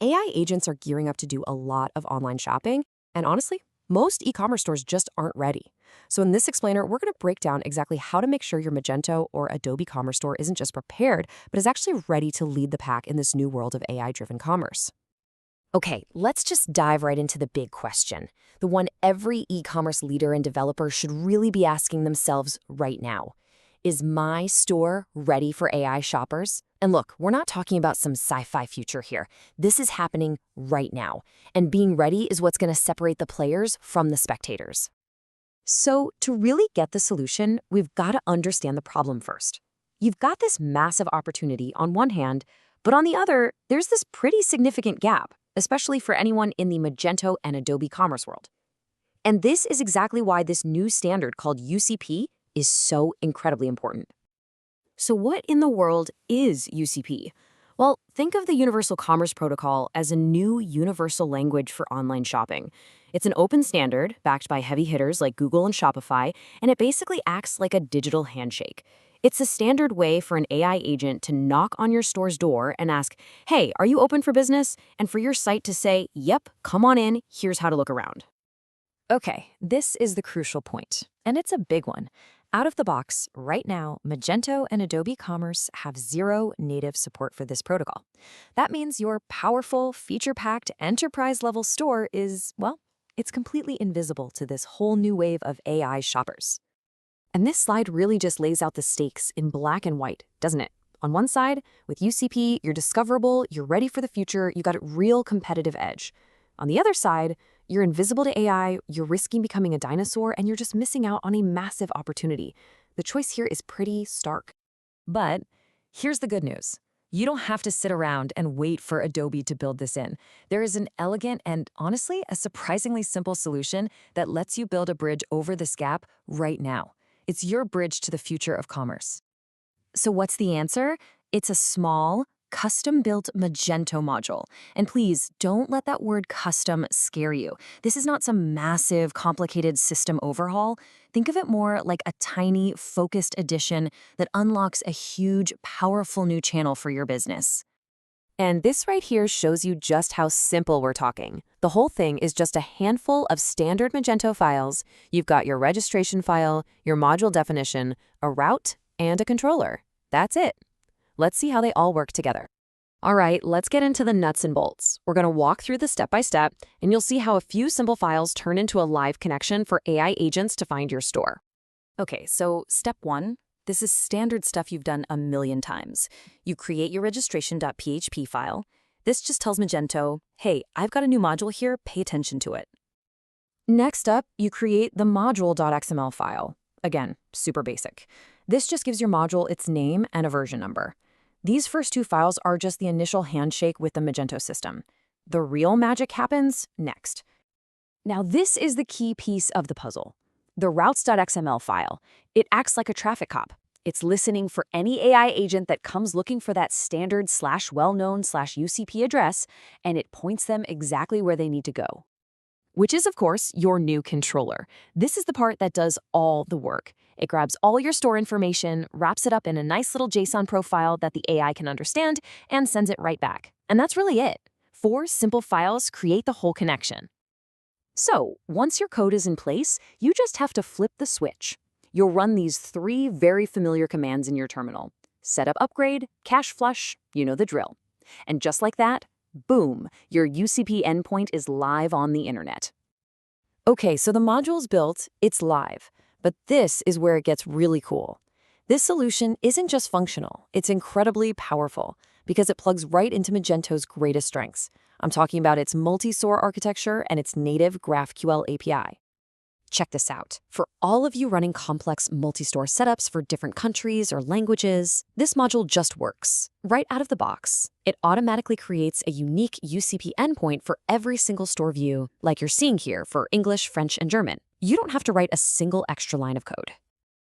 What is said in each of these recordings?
AI agents are gearing up to do a lot of online shopping, and honestly, most e-commerce stores just aren't ready. So in this explainer, we're going to break down exactly how to make sure your Magento or Adobe Commerce store isn't just prepared, but is actually ready to lead the pack in this new world of AI-driven commerce. Okay, let's just dive right into the big question, the one every e-commerce leader and developer should really be asking themselves right now. Is my store ready for AI shoppers? And look, we're not talking about some sci-fi future here. This is happening right now. And being ready is what's going to separate the players from the spectators. So to really get the solution, we've got to understand the problem first. You've got this massive opportunity on one hand, but on the other, there's this pretty significant gap, especially for anyone in the Magento and Adobe Commerce world. And this is exactly why this new standard called Ucp is so incredibly important. So what in the world is Ucp? Well, think of the Universal Commerce Protocol as a new universal language for online shopping. It's an open standard backed by heavy hitters like Google and Shopify, and it basically acts like a digital handshake. It's a standard way for an AI agent to knock on your store's door and ask, "Hey, are you open for business?" And for your site to say, "Yep, come on in, here's how to look around." Okay, this is the crucial point, and it's a big one. Out of the box, right now, Magento and Adobe Commerce have zero native support for this protocol. That means your powerful, feature-packed, enterprise-level store is, well, it's completely invisible to this whole new wave of AI shoppers. And this slide really just lays out the stakes in black and white, doesn't it? On one side, with UCP, you're discoverable, you're ready for the future, you got a real competitive edge. On the other side, you're invisible to AI, you're risking becoming a dinosaur, and you're just missing out on a massive opportunity. The choice here is pretty stark. But here's the good news. You don't have to sit around and wait for Adobe to build this in. There is an elegant and, honestly, a surprisingly simple solution that lets you build a bridge over this gap right now. It's your bridge to the future of commerce. So what's the answer? It's a small, custom-built Magento module. And please, don't let that word custom scare you. This is not some massive, complicated system overhaul. Think of it more like a tiny, focused addition that unlocks a huge, powerful new channel for your business. And this right here shows you just how simple we're talking. The whole thing is just a handful of standard Magento files. You've got your registration file, your module definition, a route, and a controller. That's it. Let's see how they all work together. All right, let's get into the nuts and bolts. We're going to walk through the step-by-step, and you'll see how a few simple files turn into a live connection for AI agents to find your store. Okay, so step 1. This is standard stuff you've done a million times. You create your registration.php file. This just tells Magento, hey, I've got a new module here, pay attention to it. Next up, you create the module.xml file. Again, super basic. This just gives your module its name and a version number. These first two files are just the initial handshake with the Magento system. The real magic happens next. Now this is the key piece of the puzzle. The routes.xml file. It acts like a traffic cop. It's listening for any AI agent that comes looking for that standard /wellknown/UCP address, and it points them exactly where they need to go. Which is, of course, your new controller. This is the part that does all the work. It grabs all your store information, wraps it up in a nice little JSON profile that the AI can understand, and sends it right back. And that's really it. 4 simple files create the whole connection. So, once your code is in place, you just have to flip the switch. You'll run these 3 very familiar commands in your terminal. Setup upgrade, cache flush, you know the drill. And just like that, boom, your UCP endpoint is live on the internet. Okay, so the module's built, it's live. But this is where it gets really cool. This solution isn't just functional, it's incredibly powerful because it plugs right into Magento's greatest strengths. I'm talking about its multi-store architecture and its native GraphQL API. Check this out. For all of you running complex multi-store setups for different countries or languages, this module just works. Right out of the box, it automatically creates a unique UCP endpoint for every single store view, like you're seeing here for English, French, and German. You don't have to write a single extra line of code.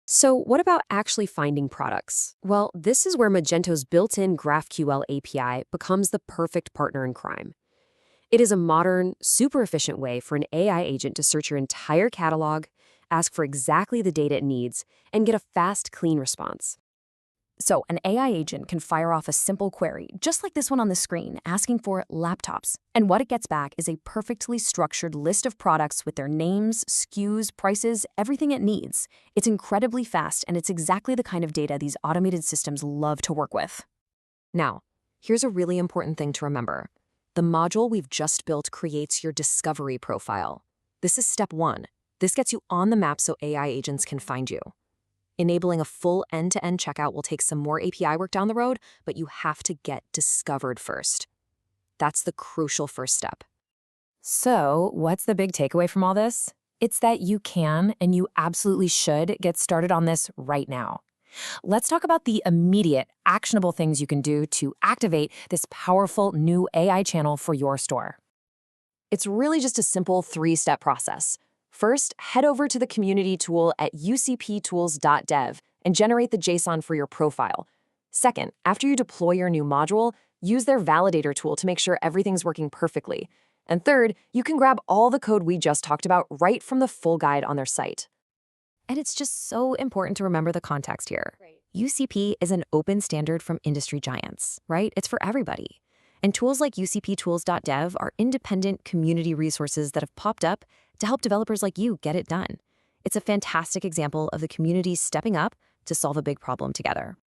So what about actually finding products? Well, this is where Magento's built-in GraphQL API becomes the perfect partner in crime. It is a modern, super efficient way for an AI agent to search your entire catalog, ask for exactly the data it needs, and get a fast, clean response. So an AI agent can fire off a simple query, just like this one on the screen, asking for laptops. And what it gets back is a perfectly structured list of products with their names, SKUs, prices, everything it needs. It's incredibly fast, and it's exactly the kind of data these automated systems love to work with. Now, here's a really important thing to remember. The module we've just built creates your discovery profile. This is step one. This gets you on the map so AI agents can find you. Enabling a full end-to-end checkout will take some more API work down the road, but you have to get discovered first. That's the crucial first step. So, what's the big takeaway from all this? It's that you can and you absolutely should get started on this right now. Let's talk about the immediate, actionable things you can do to activate this powerful new AI channel for your store. It's really just a simple three-step process. First, head over to the community tool at ucp.tools.dev and generate the JSON for your profile. Second, after you deploy your new module, use their validator tool to make sure everything's working perfectly. And third, you can grab all the code we just talked about right from the full guide on their site. And it's just so important to remember the context here. Right. UCP is an open standard from industry giants, right? It's for everybody. And tools like ucp.tools.dev are independent community resources that have popped up to help developers like you get it done. It's a fantastic example of the community stepping up to solve a big problem together.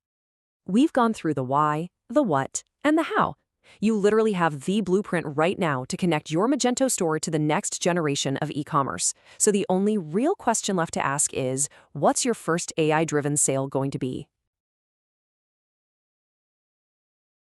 We've gone through the why, the what, and the how. You literally have the blueprint right now to connect your Magento store to the next generation of e-commerce. So the only real question left to ask is, what's your first AI-driven sale going to be?